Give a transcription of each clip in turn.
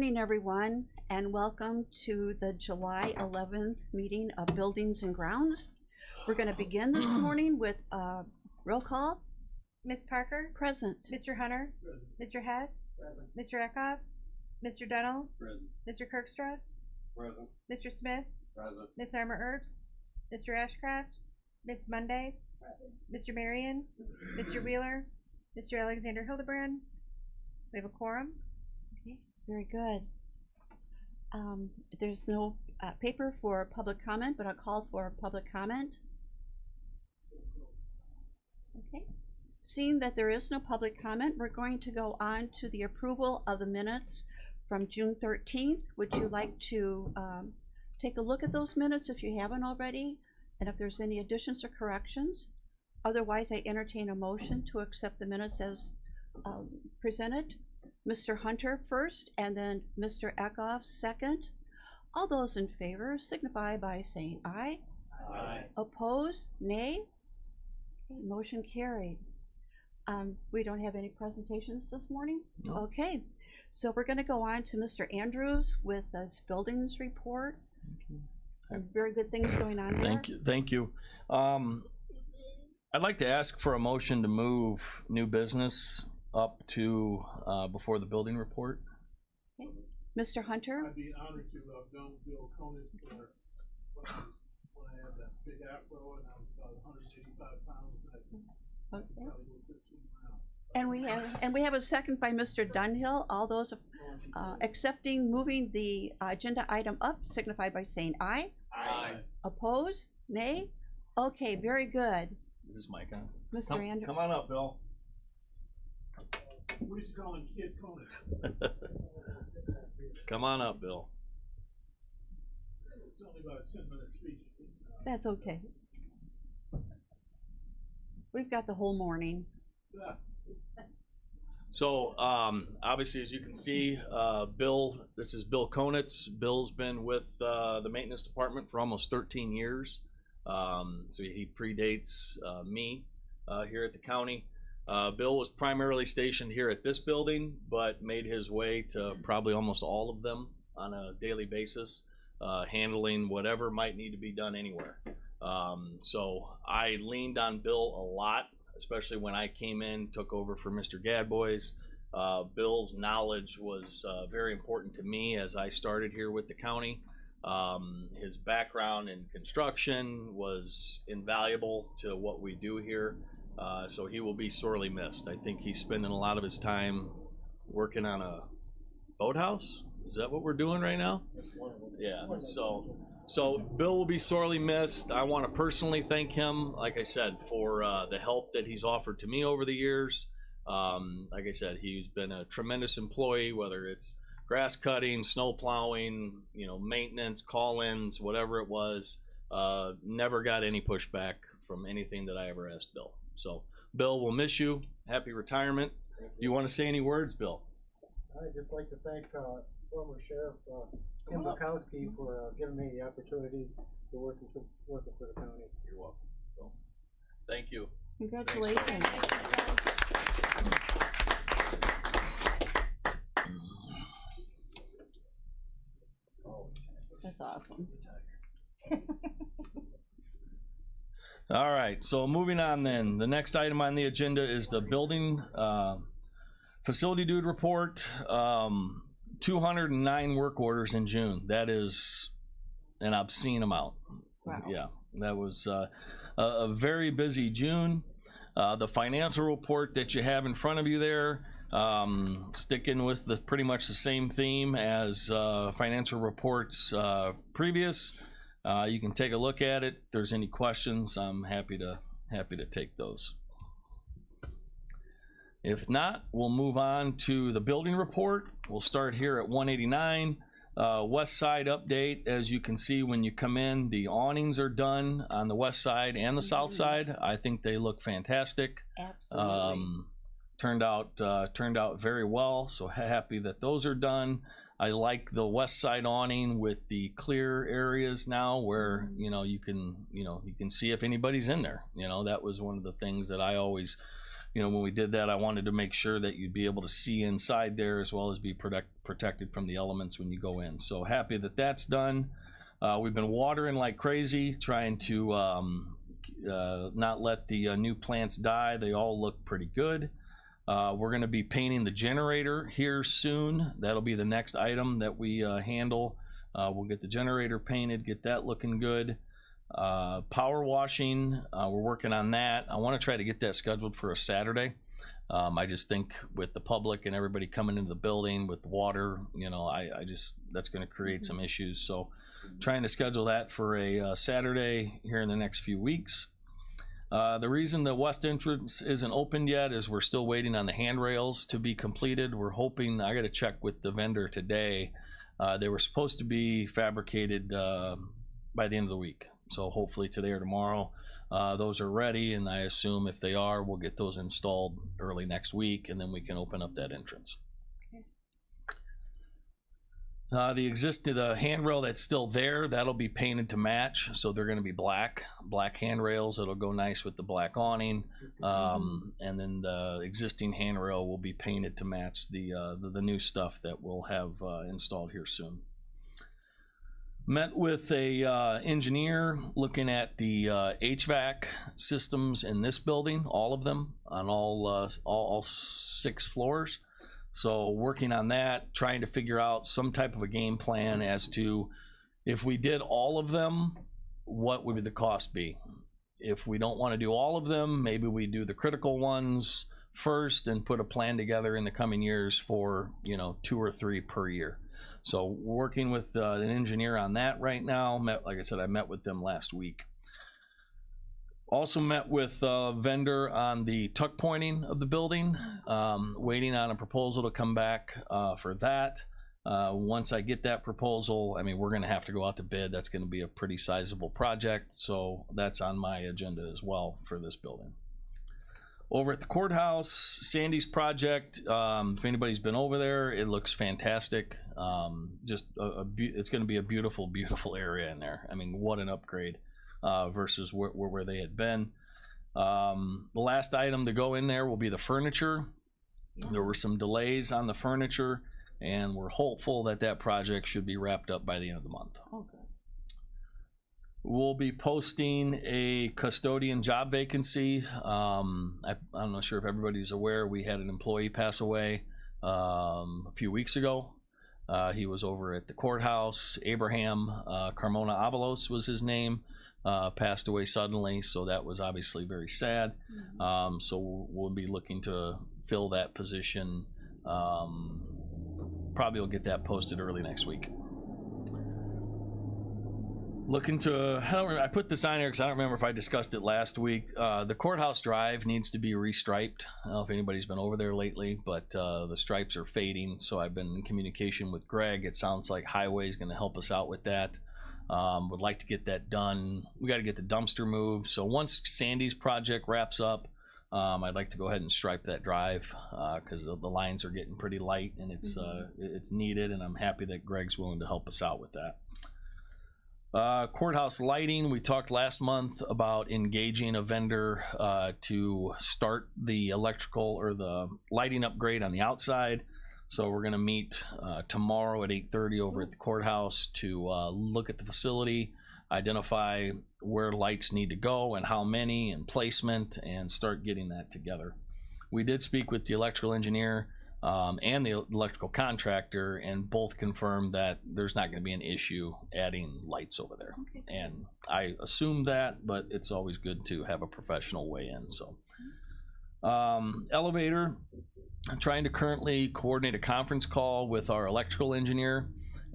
morning, everyone, and welcome to the July 11th meeting of Buildings and Grounds. We're going to begin this morning with roll call. Ms. Parker? Present. Mr. Hunter? Present. Mr. Hess? Present. Mr. Eckhoff? Mr. Dunnell? Present. Mr. Kirkstra? Present. Mr. Smith? Present. Ms. Armour Earps? Mr. Ashcraft? Ms. Monday? Mr. Marion? Mr. Wheeler? Mr. Alexander Hildebrand? We have a quorum. Okay, very good. There's no paper for public comment, but I'll call for public comment. Okay. Seeing that there is no public comment, we're going to go on to the approval of the minutes from June 13th. Would you like to take a look at those minutes if you haven't already, and if there's any additions or corrections? Otherwise, I entertain a motion to accept the minutes as presented. Mr. Hunter first, and then Mr. Eckhoff second. All those in favor signify by saying aye. Aye. Opposed? Nay? Okay, motion carried. We don't have any presentations this morning? No. Okay, so we're going to go on to Mr. Andrews with this buildings report. Some very good things going on there. Thank you. I'd like to ask for a motion to move new business up to before the building report. Okay. Mr. Hunter? I'd be honored to have known Bill Conant for when I had that big afro and I was about 185 pounds. And I Okay. probably go 15 rounds. And we have a second by Mr. Dunhill. All those accepting moving the agenda item up signify by saying aye. Aye. Opposed? Nay? Okay, very good. Is this mic on? Mr. Andrews. Come on up, Bill. We used to call him Kid Conant. Come on up, Bill. It's only about a 10-minute speech. That's okay. We've got the whole morning. Yeah. So obviously, as you can see, Bill, this is Bill Konitz. Bill's been with the maintenance department for almost 13 years. So he predates me here at the county. Bill was primarily stationed here at this building, but made his way to probably almost all of them on a daily basis, handling whatever might need to be done anywhere. So I leaned on Bill a lot, especially when I came in, took over for Mr. Gadbois. Bill's knowledge was very important to me as I started here with the county. His background in construction was invaluable to what we do here. So he will be sorely missed. I think he's spending a lot of his time working on a boathouse. Is that what we're doing right now? Yeah. So Bill will be sorely missed. I want to personally thank him, like I said, for the help that he's offered to me over the years. Like I said, he's been a tremendous employee, whether it's grass cutting, snow plowing, maintenance, call-ins, whatever it was. Never got any pushback from anything that I ever asked Bill. So, Bill, we'll miss you. Happy retirement. You want to say any words, Bill? I'd just like to thank former Sheriff Kim Bukowski for giving me the opportunity to work for the county. You're welcome. So, thank you. Congratulations. That's awesome. All right, so moving on then. The next item on the agenda is the building facility dude report. 209 work orders in June. That is an obscene amount. Wow. Yeah, that was a very busy June. The financial report that you have in front of you there, sticking with pretty much the same theme as financial reports previous. You can take a look at it. If there's any questions, I'm happy to take those. If not, we'll move on to the building report. We'll start here at 189. West side update. As you can see when you come in, the awnings are done on the west side and the south side. I think they look fantastic. Absolutely. Turned out very well, so happy that those are done. I like the west side awning with the clear areas now where you can see if anybody's in there. That was one of the things that I always when we did that, I wanted to make sure that you'd be able to see inside there as well as be protected from the elements when you go in. So happy that that's done. We've been watering like crazy, trying to not let the new plants die. They all look pretty good. We're going to be painting the generator here soon. That'll be the next item that we handle. We'll get the generator painted, get that looking good. Power washing, we're working on that. I want to try to get that scheduled for a Saturday. I just think with the public and everybody coming into the building with the water, I just, that's going to create some issues. So trying to schedule that for a Saturday here in the next few weeks. The reason the west entrance isn't opened yet is we're still waiting on the handrails to be completed. We're hoping, I got to check with the vendor today. They were supposed to be fabricated by the end of the week. So hopefully today or tomorrow, those are ready. And I assume if they are, we'll get those installed early next week, and then we can open up that entrance. The handrail that's still there, that'll be painted to match. So they're going to be black handrails. It'll go nice with the black awning. And then the existing handrail will be painted to match the new stuff that we'll have installed here soon. Met with a engineer looking at the HVAC systems in this building, all of them, on all 6 floors. So working on that, trying to figure out some type of a game plan as to if we did all of them, what would the cost be? If we don't want to do all of them, maybe we do the critical ones first and put a plan together in the coming years for 2 or 3 per year. So working with an engineer on that right now. Like I said, I met with them last week. Also met with a vendor on the tuck pointing of the building, waiting on a proposal to come back for that. Once I get that proposal, we're going to have to go out to bid. That's going to be a pretty sizable project, so that's on my agenda as well for this building. Over at the courthouse, Sandy's project, if anybody's been over there, it looks fantastic. It's going to be a beautiful, beautiful area in there. What an upgrade. Versus where they had been. The last item to go in there will be the furniture. There were some delays on the furniture, and we're hopeful that that project should be wrapped up by the end of the month. Okay. We'll be posting a custodian job vacancy. I'm not sure if everybody's aware, we had an employee pass away a few weeks ago. He was over at the courthouse. Abraham Carmona Avalos was his name. Passed away suddenly, so that was obviously very sad. So we'll be looking to fill that position. Probably will get that posted early next week. I put this on here because I don't remember if I discussed it last week. The courthouse drive needs to be restriped. I don't know if anybody's been over there lately, but the stripes are fading. So I've been in communication with Greg. It sounds like Highway is going to help us out with that. Would like to get that done. We got to get the dumpster moved. So once Sandy's project wraps up, I'd like to go ahead and stripe that drive because the lines are getting pretty light, and it's needed, and I'm happy that Greg's willing to help us out with that. Courthouse lighting, we talked last month about engaging a vendor to start the electrical or the lighting upgrade on the outside. So we're going to meet tomorrow at 8:30 over at the courthouse to look at the facility, identify where lights need to go and how many and placement, and start getting that together. We did speak with the electrical engineer and the electrical contractor, and both confirmed that there's not going to be an issue adding lights over there. Okay. And I assumed that, but it's always good to have a professional weigh in. So elevator, I'm trying to currently coordinate a conference call with our electrical engineer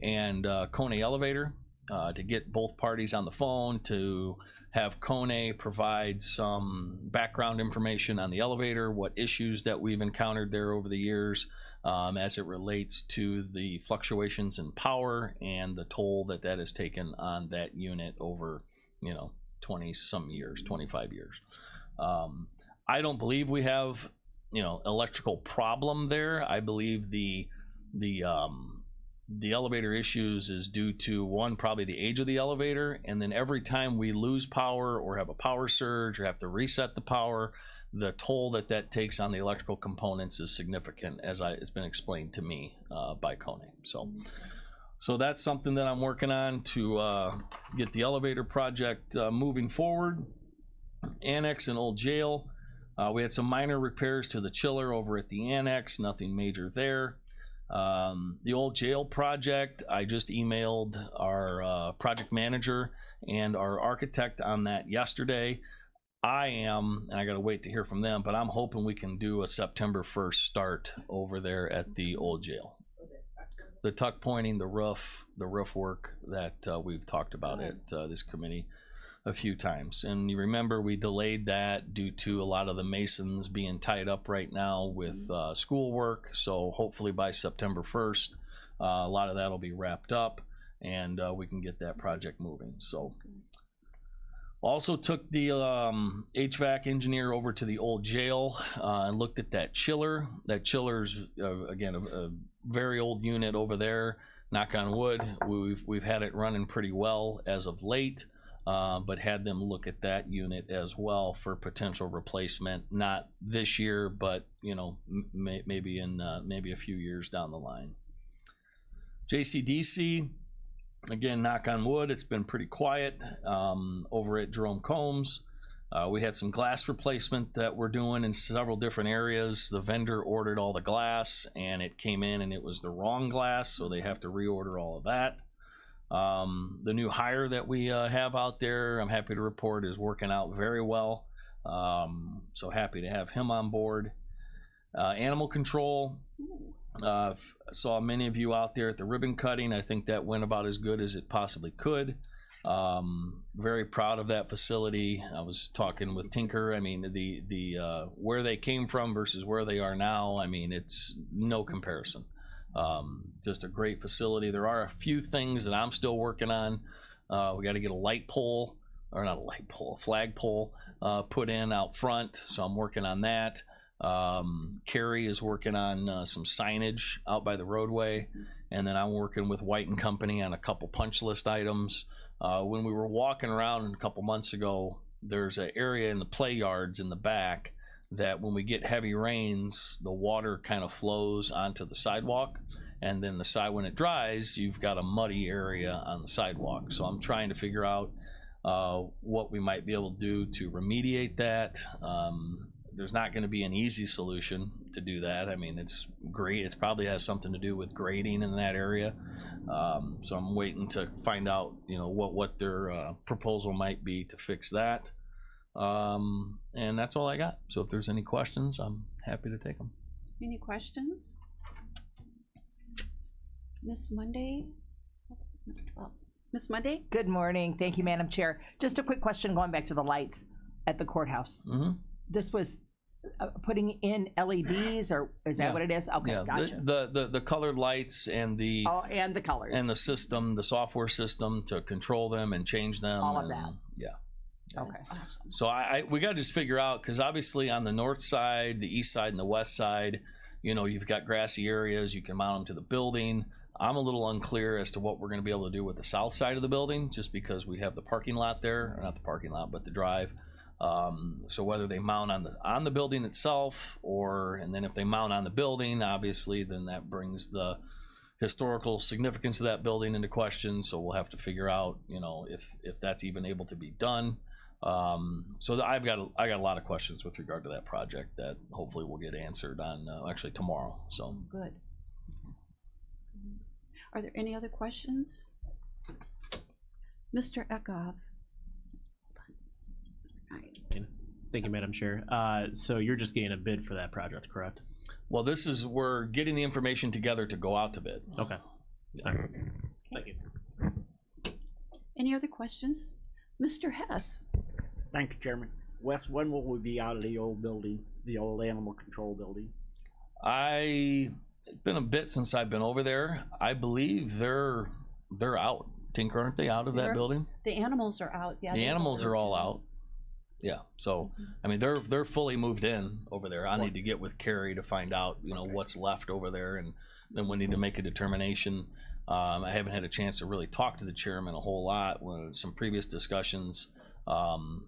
and Kone Elevator to get both parties on the phone, to have Kone provide some background information on the elevator, what issues that we've encountered there over the years as it relates to the fluctuations in power and the toll that has taken on that unit over 20 some years, 25 years. I don't believe we have electrical problem there. I believe the elevator issues is due to, one, probably the age of the elevator, and then every time we lose power or have a power surge or have to reset the power, the toll that takes on the electrical components is significant, as it's been explained to me by Kone. So that's something that I'm working on to get the elevator project moving forward. Annex and old jail. We had some minor repairs to the chiller over at the annex, nothing major there. The old jail project, I just emailed our project manager and our architect on that yesterday. And I gotta wait to hear from them, but I'm hoping we can do a September 1st start over there at the old jail. The tuck pointing, the roof work that we've talked about at this committee a few times. And you remember we delayed that due to a lot of the masons being tied up right now with schoolwork. So hopefully by September 1st, a lot of that will be wrapped up and we can get that project moving. So also took the HVAC engineer over to the old jail and looked at that chiller. That chiller's again a very old unit over there. Knock on wood, we've had it running pretty well as of late, but had them look at that unit as well for potential replacement. Not this year, but you know, maybe in maybe a few years down the line. JCDC. Again, knock on wood, it's been pretty quiet over at Jerome Combs. We had some glass replacement that we're doing in several different areas. The vendor ordered all the glass and it came in and it was the wrong glass, so they have to reorder all of that. The new hire that we have out there, I'm happy to report, is working out very well. So happy to have him on board. Animal control. Saw many of you out there at the ribbon cutting. I think that went about as good as it possibly could. Very proud of that facility. I was talking with Tinker. I mean, the where they came from versus where they are now, I mean, it's no comparison. Just a great facility. There are a few things that I'm still working on. We got to get a light pole, or not a light pole, a flag pole put in out front. So I'm working on that. Carrie is working on some signage out by the roadway, and then I'm working with White and Company on a couple punch list items. When we were walking around a couple months ago, there's an area in the play yards in the back that when we get heavy rains, the water kind of flows onto the sidewalk, and then when it dries, you've got a muddy area on the sidewalk. So I'm trying to figure out what we might be able to do to remediate that. There's not going to be an easy solution to do that. I mean, it's great. It probably has something to do with grading in that area. So I'm waiting to find out, you know, what their proposal might be to fix that. And that's all I got. So if there's any questions, I'm happy to take them. Any questions? Miss Monday? Miss Monday? Good morning. Thank you, Madam Chair. Just a quick question going back to the lights at the courthouse. Mm-hmm. This was putting in LEDs, or is that what it is? Okay, Yeah, gotcha. the colored lights and the Oh, and the colors. and the system, the software system to control them and change them. All of and, that. Yeah. Okay. So we got to just figure out, because obviously on the north side, the east side, and the west side, you know, you've got grassy areas. You can mount them to the building. I'm a little unclear as to what we're going to be able to do with the south side of the building, just because we have the parking lot there, or not the parking lot, but the drive. So whether they mount on the building itself, and then if they mount on the building, obviously, then that brings the historical significance of that building into question. So we'll have to figure out, you know, if that's even able to be done. So I got a lot of questions with regard to that project that hopefully will get answered on actually tomorrow. So Good. Are there any other questions? Mr. Eckhoff? Thank you, Madam Chair. So you're just getting a bid for that project, correct? well, we're getting the information together to go out to bid. Okay. All right. Thank you. Any other questions? Mr. Hess? Thank you, Chairman. Wes, when will we be out of the old building, the old animal control building? It's been a bit since I've been over there. I believe they're out. Tinker, aren't they out of that They're- building? The animals are out, yeah. The they- animals are all out. Yeah, so I mean they're fully moved in over there. I need to get with Carrie to find out, you know, what's left over there, and then we need to make a determination. I haven't had a chance to really talk to the chairman a whole lot. With some previous discussions,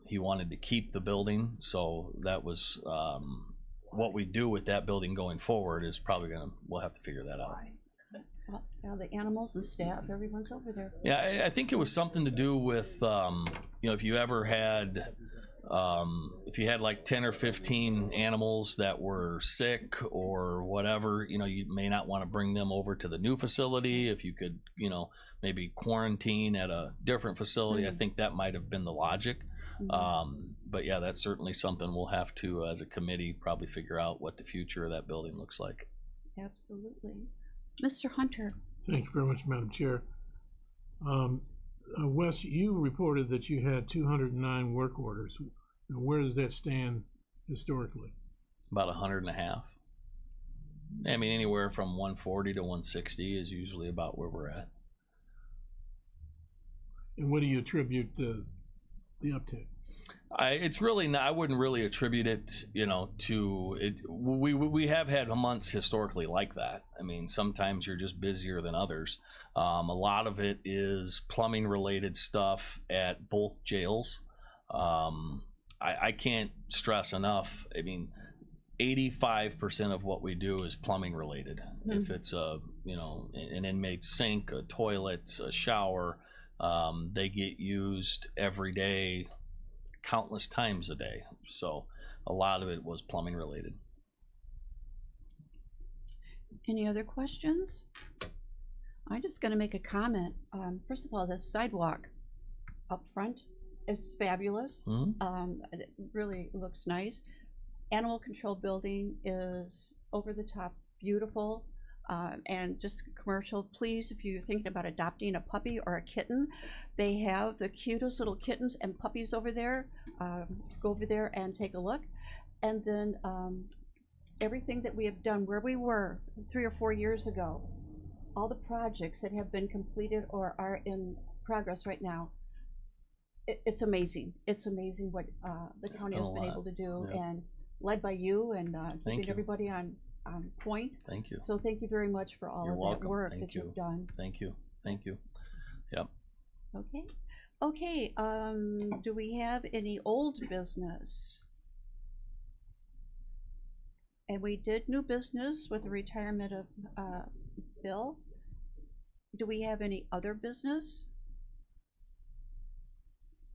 He wanted to keep the building, so that was what we do with that building going forward is probably we'll have to figure that out. Well, now the animals and staff, everyone's over there. Yeah, I think it was something to do with, if you ever had, if you had like 10 or 15 animals that were sick or whatever, you may not want to bring them over to the new facility. If you could, maybe quarantine at a different facility, I think that might have been the logic. But yeah, that's certainly something we'll have to, as a committee, probably figure out what the future of that building looks like. Absolutely. Mr. Hunter. Thank you very much, Madam Chair. Wes, you reported that you had 209 work orders. Now, where does that stand historically? About 150. I mean, anywhere from 140 to 160 is usually about where we're at. And what do you attribute the uptick? It's really not, I wouldn't really attribute it, to it. We have had months historically like that. I mean, sometimes you're just busier than others. A lot of it is plumbing related stuff at both jails. I can't stress enough. I mean, 85% of what we do is plumbing related. If it's an inmate sink, a toilet, a shower, they get used every day, countless times a day. So a lot of it was plumbing related. Any other questions? I'm just going to make a comment. First of all, the sidewalk up front is fabulous. It really looks nice. Animal control building is over the top beautiful. And just commercial, please, if you're thinking about adopting a puppy or a kitten, they have the cutest little kittens and puppies over there. Go over there and take a look. And then everything that we have done where we were 3 or 4 years ago, all the projects that have been completed or are in progress right now, it's amazing. It's amazing what the county has been able to do, and led by you and keeping everybody on point. Thank you. So thank you very much for all You're of welcome. that work Thank that you. you've done. Thank you. Thank you. Yep. Okay. Okay. Do we have any old business? And we did new business with the retirement of Bill. Do we have any other business?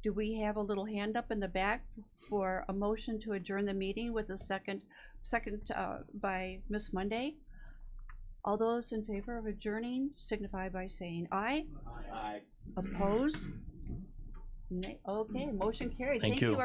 Do we have a little hand up in the back for a motion to adjourn the meeting with a second by Miss Monday? All those in favor of adjourning signify by saying aye. Aye. Oppose? Nay. Okay, motion carried. Thank you.